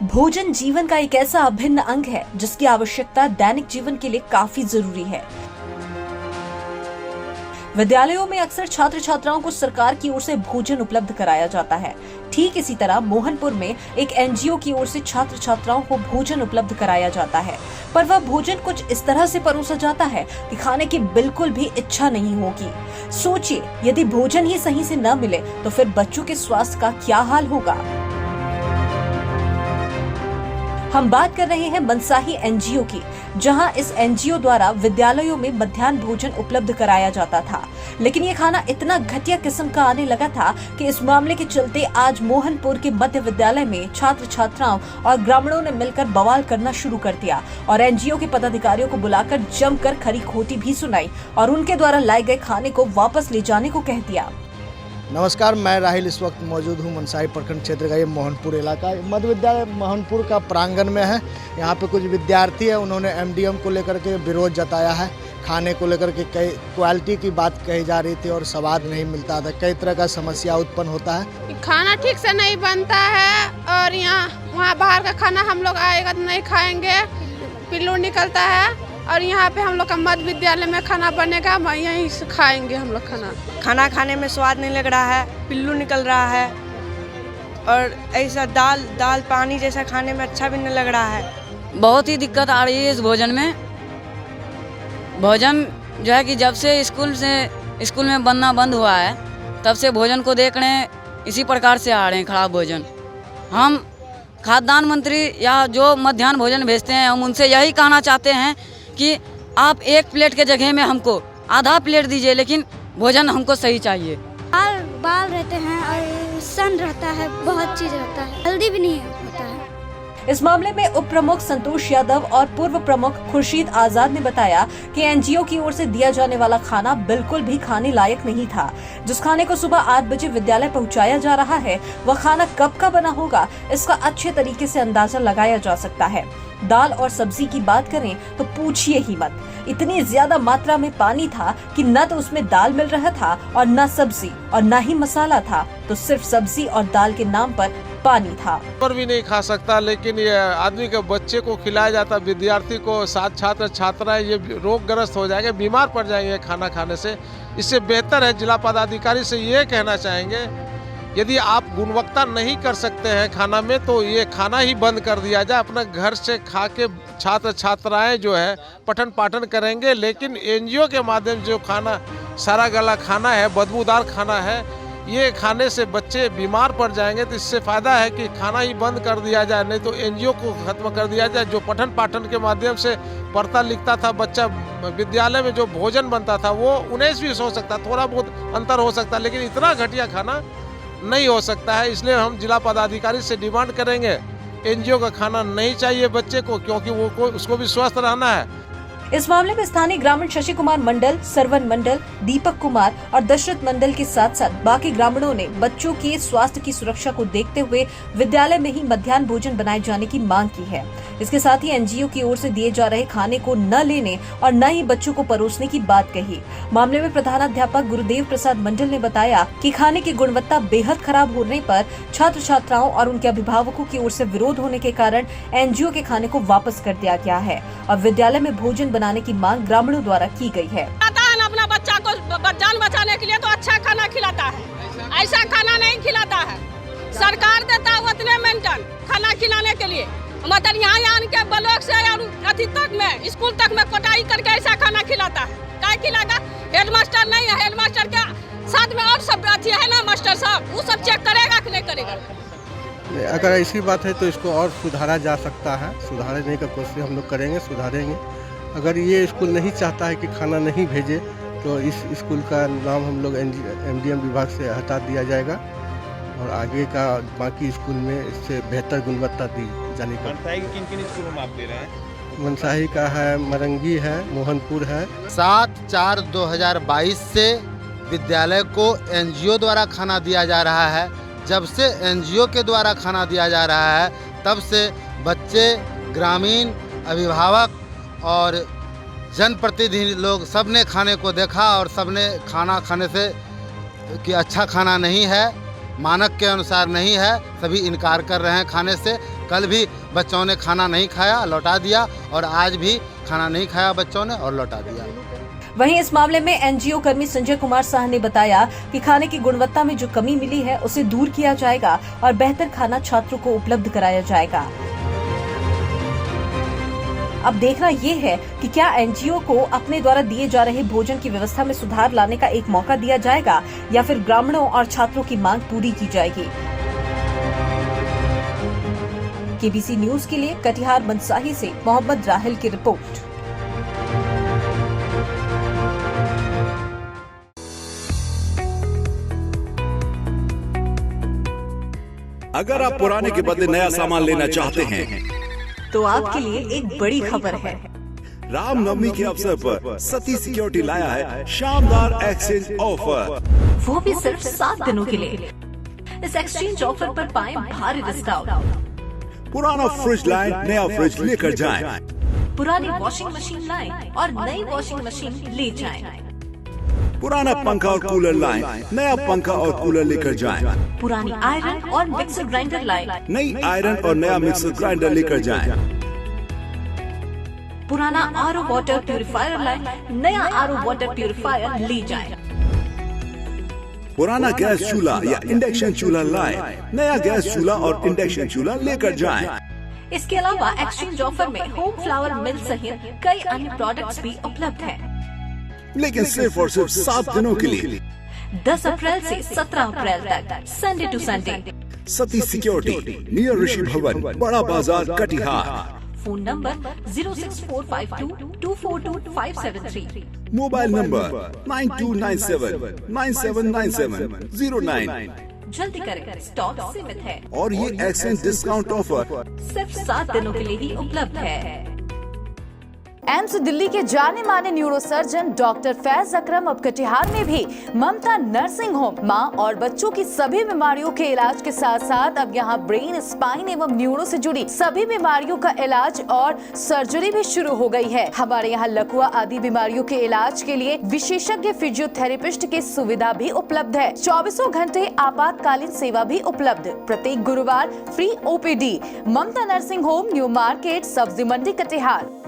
भोजन जीवन का एक ऐसा अभिन्न अंग है जिसकी आवश्यकता दैनिक जीवन के लिए काफी जरूरी है। विद्यालयों में अक्सर छात्र छात्राओं को सरकार की ओर से भोजन उपलब्ध कराया जाता है। ठीक इसी तरह मोहनपुर में एक एनजीओ की ओर से छात्र छात्राओं को भोजन उपलब्ध कराया जाता है, पर वह भोजन कुछ इस तरह से परोसा जाता है कि खाने की बिल्कुल भी इच्छा नहीं होगी। सोचिए, यदि भोजन ही सही से न मिले तो फिर बच्चों के स्वास्थ्य का क्या हाल होगा। हम बात कर रहे हैं मनसाही एनजीओ की, जहां इस एनजीओ द्वारा विद्यालयों में मध्याह्न भोजन उपलब्ध कराया जाता था, लेकिन ये खाना इतना घटिया किस्म का आने लगा था कि इस मामले के चलते आज मोहनपुर के मध्य विद्यालय में छात्र छात्राओं और ग्रामीणों ने मिलकर बवाल करना शुरू कर दिया और एनजीओ के पदाधिकारियों को बुलाकर जमकर खरी खोटी भी सुनाई और उनके द्वारा लाए गए खाने को वापस ले जाने को कह दिया। नमस्कार, मैं राहिल इस वक्त मौजूद हूँ मनसाही प्रखंड क्षेत्र का ये मोहनपुर इलाका मध्य विद्यालय मोहनपुर का प्रांगण में है। यहाँ पे कुछ विद्यार्थी है, उन्होंने एमडीएम को लेकर के विरोध जताया है। खाने को लेकर के कई क्वालिटी की बात कही जा रही थी और स्वाद नहीं मिलता था, कई तरह का समस्या उत्पन्न होता है। खाना ठीक से नहीं बनता है और वहाँ बाहर का खाना हम लोग आएगा तो नहीं खाएंगे, पिल्लू निकलता है। और यहाँ पे हम लोग का मध्य विद्यालय में खाना बनेगा, यहीं से खाएंगे हम लोग खाना खाने में स्वाद नहीं लग रहा है, पिल्लू निकल रहा है और ऐसा दाल पानी जैसा खाने में अच्छा भी नहीं लग रहा है। बहुत ही दिक्कत आ रही है इस भोजन में। भोजन जो है कि जब से स्कूल में बनना बंद हुआ है तब से भोजन को देख रहे हैं इसी प्रकार से आ रहे हैं खराब भोजन। हम खाद्यान्न मंत्री या जो मध्याह्न भोजन भेजते हैं, हम उनसे यही कहना चाहते हैं कि आप एक प्लेट के जगह में हमको आधा प्लेट दीजिए, लेकिन भोजन हमको सही चाहिए। बाल रहते हैं और सन रहता है, बहुत चीज़ रहता है, हेल्दी भी नहीं होता है। इस मामले में उप प्रमुख संतोष यादव और पूर्व प्रमुख खुर्शीद आजाद ने बताया कि एनजीओ की ओर से दिया जाने वाला खाना बिल्कुल भी खाने लायक नहीं था। जिस खाने को सुबह 8 बजे विद्यालय पहुंचाया जा रहा है, वह खाना कब का बना होगा, इसका अच्छे तरीके से अंदाजा लगाया जा सकता है। दाल और सब्जी की बात करें तो पूछिए ही मत, इतनी ज्यादा मात्रा में पानी था कि न तो उसमें दाल मिल रहा था और न सब्जी और न ही मसाला था, तो सिर्फ सब्जी और दाल के नाम पर पानी था। पर भी नहीं खा सकता, लेकिन ये आदमी के बच्चे को खिलाया जाता, विद्यार्थी को, साथ छात्र छात्राएं ये रोगग्रस्त हो जाएंगे, बीमार पड़ जाएंगे खाना खाने से। इससे बेहतर है, जिला पदाधिकारी से ये कहना चाहेंगे, यदि आप गुणवत्ता नहीं कर सकते हैं खाना में तो ये खाना ही बंद कर दिया जाए। अपना घर से खा के छात्र छात्राएं जो है पठन पाठन करेंगे, लेकिन एनजीओ के माध्यम से जो खाना सारा गला खाना है, बदबूदार खाना है, ये खाने से बच्चे बीमार पड़ जाएंगे। तो इससे फ़ायदा है कि खाना ही बंद कर दिया जाए, नहीं तो एनजीओ को ख़त्म कर दिया जाए। जो पठन पाठन के माध्यम से पढ़ता लिखता था बच्चा, विद्यालय में जो भोजन बनता था वो 19-20 हो सकता, थोड़ा बहुत अंतर हो सकता, लेकिन इतना घटिया खाना नहीं हो सकता है। इसलिए हम जिला पदाधिकारी से डिमांड करेंगे, एनजीओ का खाना नहीं चाहिए बच्चे को, क्योंकि उसको भी स्वस्थ रहना है। इस मामले में स्थानीय ग्रामीण शशि कुमार मंडल, सरवन मंडल, दीपक कुमार और दशरथ मंडल के साथ साथ बाकी ग्रामीणों ने बच्चों के स्वास्थ्य की सुरक्षा को देखते हुए विद्यालय में ही मध्याह्न भोजन बनाए जाने की मांग की है। इसके साथ ही एनजीओ की ओर से दिए जा रहे खाने को न लेने और न ही बच्चों को परोसने की बात कही। मामले में प्रधानाध्यापक गुरुदेव प्रसाद मंडल ने बताया कि खाने की गुणवत्ता बेहद खराब होने पर छात्र छात्राओं और उनके अभिभावकों की ओर से विरोध होने के कारण एनजीओ के खाने को वापस कर दिया गया है और विद्यालय में भोजन बनाने की मांग ग्रामीणों द्वारा की गई है। अपना बच्चा को जान बचाने के लिए तो अच्छा खाना खिलाता है, ऐसा खाना नहीं खिलाता है। सरकार देता है उतने मेंटेन खाना खिलाने के लिए, मतलब यहाँ आन के ब्लॉक से अति तक में स्कूल तक में कोटाई करके ऐसा खाना खिलाता है। क्या खिलाएगा? हेडमास्टर नहीं है, हेडमास्टर के साथ में और सब अथी है ना, मास्टर साहब, वो सब चेक करेगा कि नहीं करेगा। अगर ऐसी बात है तो इसको और सुधारा जा सकता है, सुधारने का कोशिश हम लोग करेंगे, सुधारेंगे। अगर ये स्कूल नहीं चाहता है कि खाना नहीं भेजे तो इस स्कूल का नाम हम लोग एमडीएम विभाग से हटा दिया जाएगा और आगे का बाकी स्कूल में इससे बेहतर गुणवत्ता दी जाने का। मनसाही के किन स्कूलों में आप दे रहे हैं? मनसाही का है, मरंगी है, मोहनपुर है। 7/4/2022 से विद्यालय को एनजीओ द्वारा खाना दिया जा रहा है। जब से एनजीओ के द्वारा खाना दिया जा रहा है तब से बच्चे, ग्रामीण, अभिभावक और जनप्रतिनिधि लोग सबने खाने को देखा और सबने खाना खाने से कि अच्छा खाना नहीं है, मानक के अनुसार नहीं है, सभी इनकार कर रहे हैं खाने से। कल भी बच्चों ने खाना नहीं खाया, लौटा दिया, और आज भी खाना नहीं खाया बच्चों ने और लौटा दिया। वहीं इस मामले में एनजीओ कर्मी संजय कुमार शाह ने बताया कि खाने की गुणवत्ता में जो कमी मिली है उसे दूर किया जाएगा और बेहतर खाना छात्रों को उपलब्ध कराया जाएगा। अब देखना ये है कि क्या एनजीओ को अपने द्वारा दिए जा रहे भोजन की व्यवस्था में सुधार लाने का एक मौका दिया जाएगा या फिर ग्रामीणों और छात्रों की मांग पूरी की जाएगी। केबीसी न्यूज के लिए कटिहार मनसाही से मोहम्मद राहिल की रिपोर्ट। अगर आप पुराने के बदले नया सामान लेना चाहते हैं तो आपके लिए एक बड़ी खबर है। रामनवमी के अवसर पर सती सिक्योरिटी लाया है शानदार एक्सचेंज ऑफर, वो भी सिर्फ 7 दिनों के लिए। इस एक्सचेंज ऑफर पर पाएं भारी डिस्काउंट। पुराना फ्रिज लाएं, नया फ्रिज लेकर जाएं। पुरानी वॉशिंग मशीन लाएं और नई वॉशिंग मशीन ले जाएं। पुराना पंखा और कूलर लाएं, नया पंखा और कूलर लेकर जाएं। पुरानी आयरन और मिक्सर ग्राइंडर लाएं, नई आयरन और नया मिक्सर ग्राइंडर लेकर जाएं। पुराना आरओ वाटर प्यूरिफायर लाएं, नया आरओ वाटर प्यूरिफायर ले जाएं। पुराना गैस चूल्हा या इंडक्शन चूल्हा लाएं, नया गैस चूल्हा और इंडक्शन चूल्हा लेकर जाएं। इसके अलावा एक्सचेंज ऑफर में होम फ्लावर मिल सहित कई अन्य प्रोडक्ट्स भी उपलब्ध हैं। लेकिन सिर्फ और सिर्फ 7 दिनों के लिए 10 अप्रैल से 17 अप्रैल तक, Sunday to Sunday. Sati security, near Rishi Bhavan, Bada Bazaar, Katihar. Phone number 06452242573। Mobile number 929797979709। जल्दी करें, स्टॉक सीमित है और ये एक्सचेंज डिस्काउंट ऑफर सिर्फ 7 दिनों के लिए ही उपलब्ध है। एम्स दिल्ली के जाने माने न्यूरोसर्जन डॉक्टर फैज अकरम अब कटिहार में भी ममता नर्सिंग होम मां और बच्चों की सभी बीमारियों के इलाज के साथ साथ अब यहां ब्रेन, स्पाइन एवं न्यूरो से जुड़ी सभी बीमारियों का इलाज और सर्जरी भी शुरू हो गई है। हमारे यहां लकवा आदि बीमारियों के इलाज के लिए विशेषज्ञ फिजियोथेरेपिस्ट की सुविधा भी उपलब्ध है। 24 घंटे आपातकालीन सेवा भी उपलब्ध। प्रत्येक गुरुवार फ्री ओपीडी। ममता नर्सिंग होम, न्यू मार्केट, सब्जी मंडी, कटिहार।